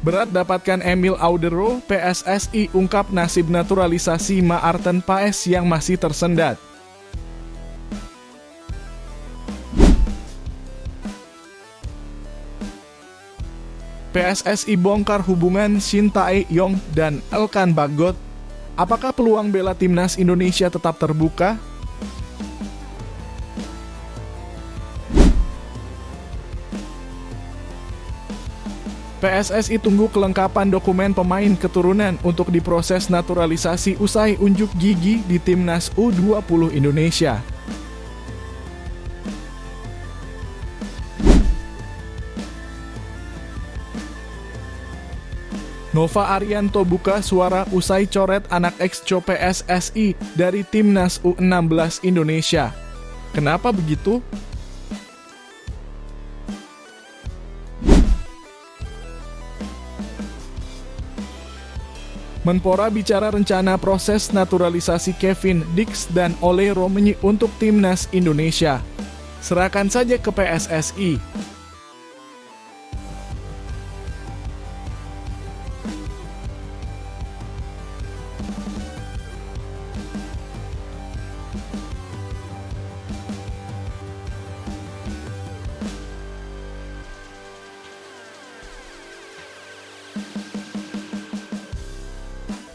Berat dapatkan Emil Audero, PSSI ungkap nasib naturalisasi Maarten Paes yang masih tersendat. PSSI bongkar hubungan Shin Tae-yong dan Elkan Bagot. Apakah peluang bela timnas Indonesia tetap terbuka? PSSI tunggu kelengkapan dokumen pemain keturunan untuk diproses naturalisasi usai unjuk gigi di Timnas U20 Indonesia. Nova Arianto buka suara usai coret anak ex-co PSSI dari Timnas U16 Indonesia. Kenapa begitu? Menpora bicara rencana proses naturalisasi Kevin Dix dan Ole Romeni untuk Timnas Indonesia. Serahkan saja ke PSSI.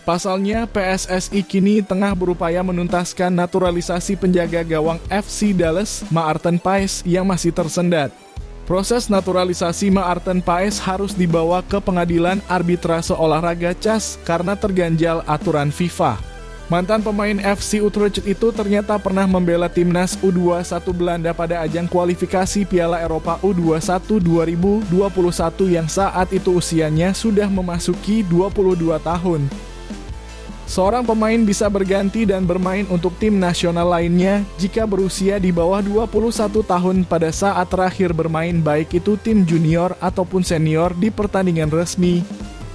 Pasalnya, PSSI kini tengah berupaya menuntaskan naturalisasi penjaga gawang FC Dallas, Maarten Paes, yang masih tersendat. Proses naturalisasi Maarten Paes harus dibawa ke pengadilan arbitrase olahraga CAS karena terganjal aturan FIFA. Mantan pemain FC Utrecht itu ternyata pernah membela timnas U21 Belanda pada ajang kualifikasi Piala Eropa U21 2021 yang saat itu usianya sudah memasuki 22 tahun. Seorang pemain bisa berganti dan bermain untuk tim nasional lainnya jika berusia di bawah 21 tahun pada saat terakhir bermain, baik itu tim junior ataupun senior di pertandingan resmi.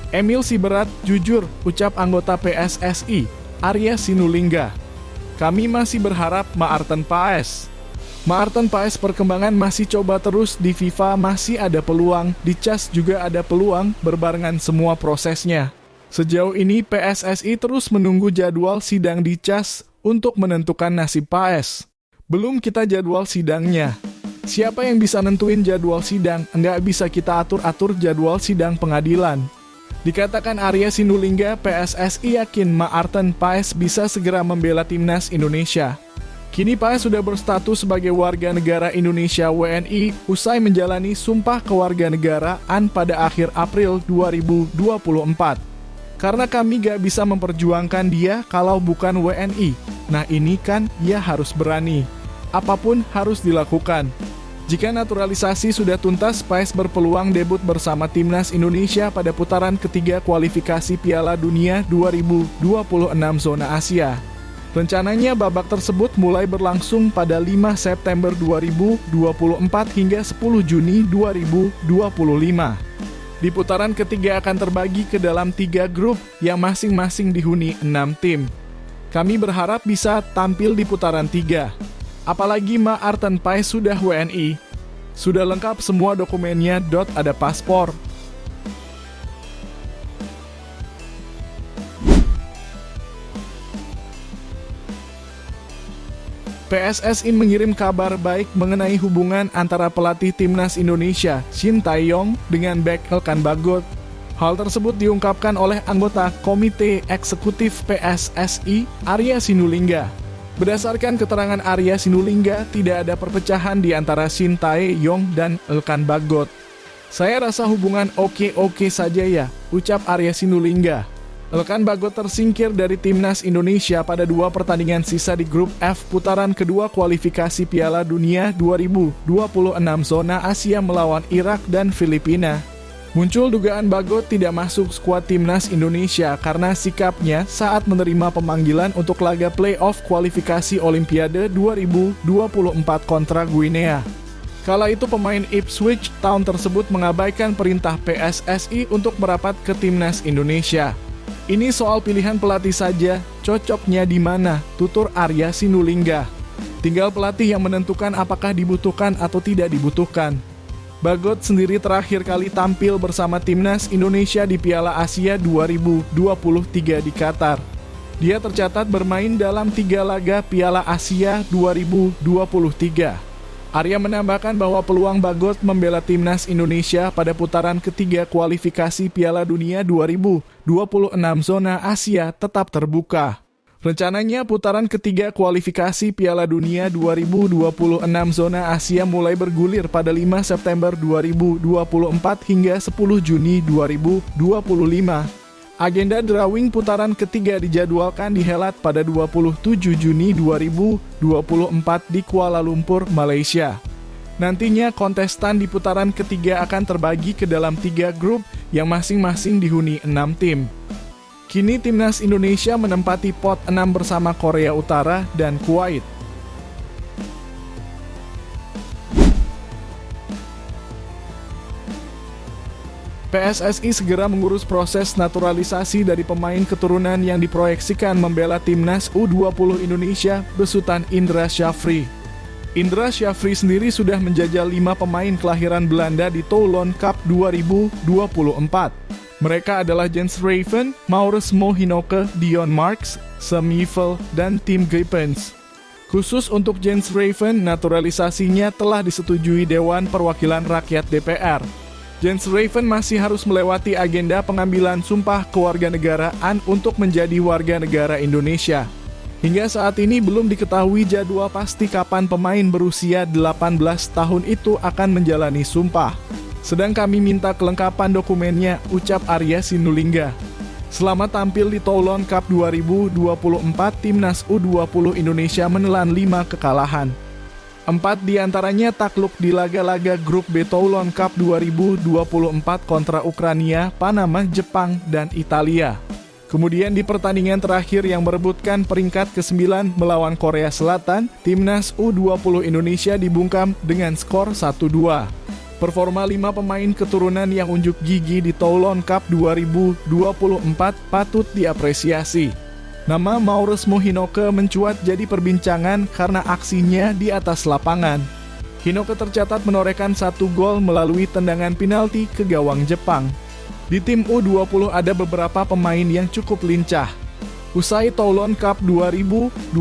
Emil si berat, jujur, ucap anggota PSSI, Arya Sinulinga. Kami masih berharap Maarten Paes. Maarten Paes perkembangan masih coba terus di FIFA, masih ada peluang, di CAS juga ada peluang, berbarengan semua prosesnya. Sejauh ini PSSI terus menunggu jadwal sidang di CAS untuk menentukan nasib Paes. Belum kita jadwal sidangnya. Siapa yang bisa nentuin jadwal sidang? Nggak bisa kita atur-atur jadwal sidang pengadilan. Dikatakan Arya Sinulinga, PSSI yakin Maarten Paes bisa segera membela timnas Indonesia. Kini Paes sudah berstatus sebagai warga negara Indonesia WNI usai menjalani sumpah kewarganegaraan pada akhir April 2024. Karena kami gak bisa memperjuangkan dia kalau bukan WNI. Nah ini kan, ya harus berani. Apapun harus dilakukan. Jika naturalisasi sudah tuntas, Paes berpeluang debut bersama timnas Indonesia pada putaran ketiga kualifikasi Piala Dunia 2026 zona Asia. Rencananya babak tersebut mulai berlangsung pada 5 September 2024 hingga 10 Juni 2025. Di putaran ketiga akan terbagi ke dalam 3 grup yang masing-masing dihuni 6 tim. Kami berharap bisa tampil di putaran 3. Apalagi Maarten Paes sudah WNI. Sudah lengkap semua dokumennya, ada paspor. PSSI mengirim kabar baik mengenai hubungan antara pelatih timnas Indonesia, Shin Tae-yong, dengan bek Elkan Bagot. Hal tersebut diungkapkan oleh anggota Komite Eksekutif PSSI, Arya Sinulinga. Berdasarkan keterangan Arya Sinulinga, tidak ada perpecahan di antara Shin Tae-yong dan Elkan Bagot. Saya rasa hubungan oke-oke saja ya, ucap Arya Sinulinga. Elkan Bagot tersingkir dari timnas Indonesia pada 2 pertandingan sisa di grup F putaran kedua kualifikasi Piala Dunia 2026 zona Asia melawan Irak dan Filipina. Muncul dugaan Bagot tidak masuk skuad timnas Indonesia karena sikapnya saat menerima pemanggilan untuk laga play-off kualifikasi Olimpiade 2024 kontra Guinea. Kala itu pemain Ipswich Town tersebut mengabaikan perintah PSSI untuk merapat ke timnas Indonesia. Ini soal pilihan pelatih saja, cocoknya di mana, tutur Arya Sinulinga. Tinggal pelatih yang menentukan apakah dibutuhkan atau tidak dibutuhkan. Bagot sendiri terakhir kali tampil bersama timnas Indonesia di Piala Asia 2023 di Qatar. Dia tercatat bermain dalam 3 laga Piala Asia 2023. Arya menambahkan bahwa peluang Bagot membela timnas Indonesia pada putaran ketiga kualifikasi Piala Dunia 2026 zona Asia tetap terbuka. Rencananya putaran ketiga kualifikasi Piala Dunia 2026 zona Asia mulai bergulir pada 5 September 2024 hingga 10 Juni 2025. Agenda drawing putaran ketiga dijadwalkan dihelat pada 27 Juni 2024 di Kuala Lumpur, Malaysia. Nantinya kontestan di putaran ketiga akan terbagi ke dalam 3 grup yang masing-masing dihuni 6 tim. Kini timnas Indonesia menempati pot 6 bersama Korea Utara dan Kuwait. PSSI segera mengurus proses naturalisasi dari pemain keturunan yang diproyeksikan membela timnas U20 Indonesia besutan Indra Syafri. Indra Syafri sendiri sudah menjajal 5 pemain kelahiran Belanda di Toulon Cup 2024. Mereka adalah Jens Raven, Maurits Mohinoke, Dion Marks, Sam Yvel, dan Tim Grippens. Khusus untuk Jens Raven, naturalisasinya telah disetujui Dewan Perwakilan Rakyat DPR. Jens Raven masih harus melewati agenda pengambilan sumpah kewarganegaraan untuk menjadi warga negara Indonesia. Hingga saat ini belum diketahui jadwal pasti kapan pemain berusia 18 tahun itu akan menjalani sumpah. Sedang kami minta kelengkapan dokumennya, ucap Arya Sinulinga. Selama tampil di Toulon Cup 2024, timnas U20 Indonesia menelan 5 kekalahan. 4 diantaranya takluk di laga-laga grup B Toulon Cup 2024 kontra Ukraina, Panama, Jepang, dan Italia. Kemudian di pertandingan terakhir yang merebutkan peringkat ke-9 melawan Korea Selatan, timnas U20 Indonesia dibungkam dengan skor 1-2. Performa 5 pemain keturunan yang unjuk gigi di Toulon Cup 2024 patut diapresiasi. Nama Maurits Mohinoke mencuat jadi perbincangan karena aksinya di atas lapangan. Hinoke tercatat menorehkan 1 gol melalui tendangan penalti ke gawang Jepang. Di tim U20 ada beberapa pemain yang cukup lincah. Usai Toulon Cup 2024,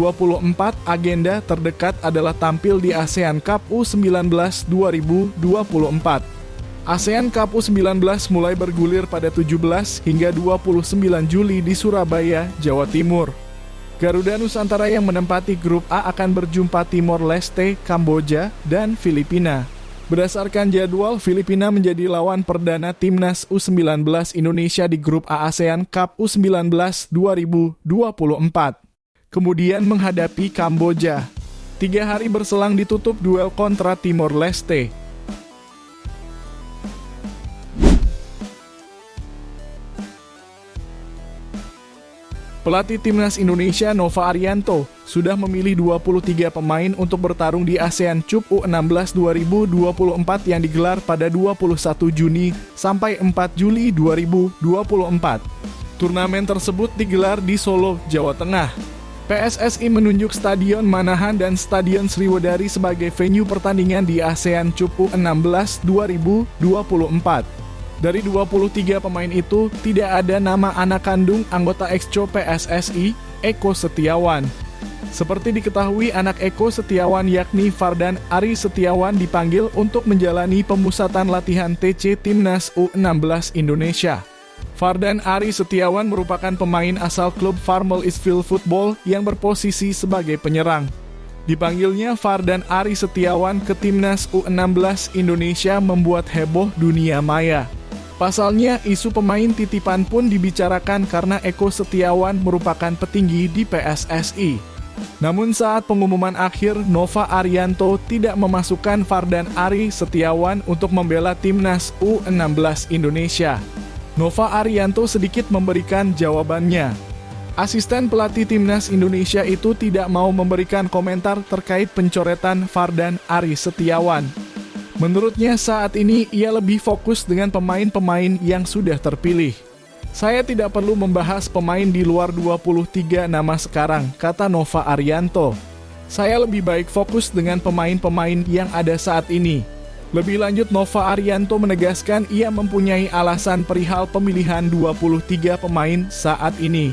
agenda terdekat adalah tampil di ASEAN Cup U19 2024. ASEAN Cup U19 mulai bergulir pada 17 hingga 29 Juli di Surabaya, Jawa Timur. Garuda Nusantara yang menempati grup A akan berjumpa Timor Leste, Kamboja, dan Filipina. Berdasarkan jadwal, Filipina menjadi lawan perdana timnas U19 Indonesia di grup A ASEAN Cup U19 2024. Kemudian menghadapi Kamboja. 3 hari berselang ditutup duel kontra Timor Leste. Pelatih timnas Indonesia Nova Arianto sudah memilih 23 pemain untuk bertarung di ASEAN Cup U16 2024 yang digelar pada 21 Juni sampai 4 Juli 2024. Turnamen tersebut digelar di Solo, Jawa Tengah. PSSI menunjuk Stadion Manahan dan Stadion Sriwedari sebagai venue pertandingan di ASEAN Cup U16 2024. Dari 23 pemain itu, tidak ada nama anak kandung anggota Exco PSSI, Eko Setiawan. Seperti diketahui, anak Eko Setiawan yakni Fardan Ari Setiawan dipanggil untuk menjalani pemusatan latihan TC Timnas U16 Indonesia. Fardan Ari Setiawan merupakan pemain asal klub Farmel Eastfield Football yang berposisi sebagai penyerang. Dipanggilnya Fardan Ari Setiawan ke Timnas U16 Indonesia membuat heboh dunia maya. Pasalnya, isu pemain titipan pun dibicarakan karena Eko Setiawan merupakan petinggi di PSSI. Namun saat pengumuman akhir, Nova Arianto tidak memasukkan Fardan Ari Setiawan untuk membela timnas U16 Indonesia. Nova Arianto sedikit memberikan jawabannya. Asisten pelatih timnas Indonesia itu tidak mau memberikan komentar terkait pencoretan Fardan Ari Setiawan. Menurutnya saat ini ia lebih fokus dengan pemain-pemain yang sudah terpilih. Saya tidak perlu membahas pemain di luar 23 nama sekarang, kata Nova Arianto. Saya lebih baik fokus dengan pemain-pemain yang ada saat ini. Lebih lanjut, Nova Arianto menegaskan ia mempunyai alasan perihal pemilihan 23 pemain saat ini.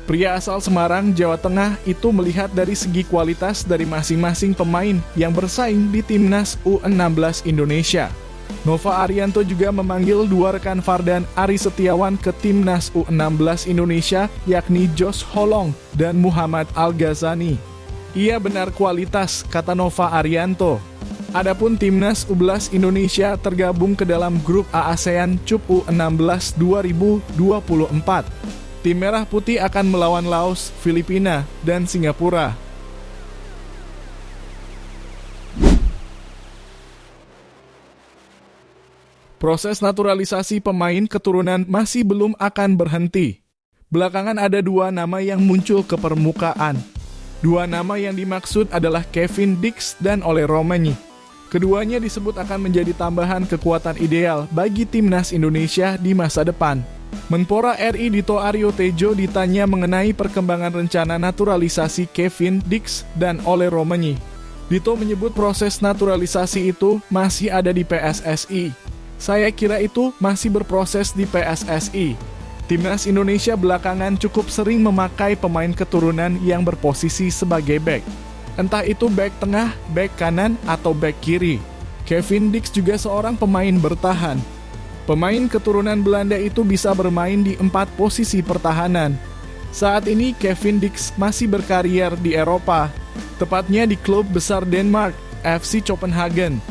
Pria asal Semarang, Jawa Tengah itu melihat dari segi kualitas dari masing-masing pemain yang bersaing di Timnas U16 Indonesia. Nova Arianto juga memanggil dua rekan Fardan Ari Setiawan ke Timnas U16 Indonesia, yakni Josh Holong dan Muhammad Al-Ghazani. Ia benar kualitas, kata Nova Arianto. Adapun Timnas U16 Indonesia tergabung ke dalam grup A ASEAN Cup U16 2024. Tim Merah Putih akan melawan Laos, Filipina, dan Singapura. Proses naturalisasi pemain keturunan masih belum akan berhenti. Belakangan ada dua nama yang muncul ke permukaan. Dua nama yang dimaksud adalah Kevin Dix dan Ole Romanyi. Keduanya disebut akan menjadi tambahan kekuatan ideal bagi Timnas Indonesia di masa depan. Menpora RI Dito Aryo Tejo ditanya mengenai perkembangan rencana naturalisasi Kevin Dix dan Ole Romanyi. Dito menyebut proses naturalisasi itu masih ada di PSSI. Saya kira itu masih berproses di PSSI. Timnas Indonesia belakangan cukup sering memakai pemain keturunan yang berposisi sebagai bek. Entah itu bek tengah, bek kanan, atau bek kiri. Kevin Dix juga seorang pemain bertahan. Pemain keturunan Belanda itu bisa bermain di 4 posisi pertahanan. Saat ini Kevin Dix masih berkarier di Eropa, tepatnya di klub besar Denmark, FC Copenhagen.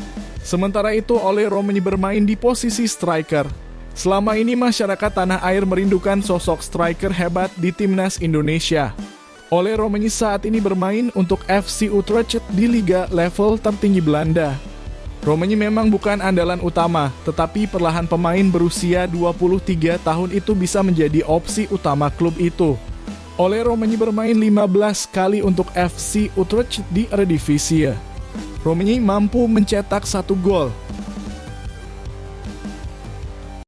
Sementara itu Ole Romanyi bermain di posisi striker. Selama ini masyarakat tanah air merindukan sosok striker hebat di Timnas Indonesia. Ole Romanyi saat ini bermain untuk FC Utrecht di liga level tertinggi Belanda. Romanyi memang bukan andalan utama, tetapi perlahan pemain berusia 23 tahun itu bisa menjadi opsi utama klub itu. Ole Romanyi bermain 15 kali untuk FC Utrecht di Eredivisie. Romanyi mampu mencetak 1 gol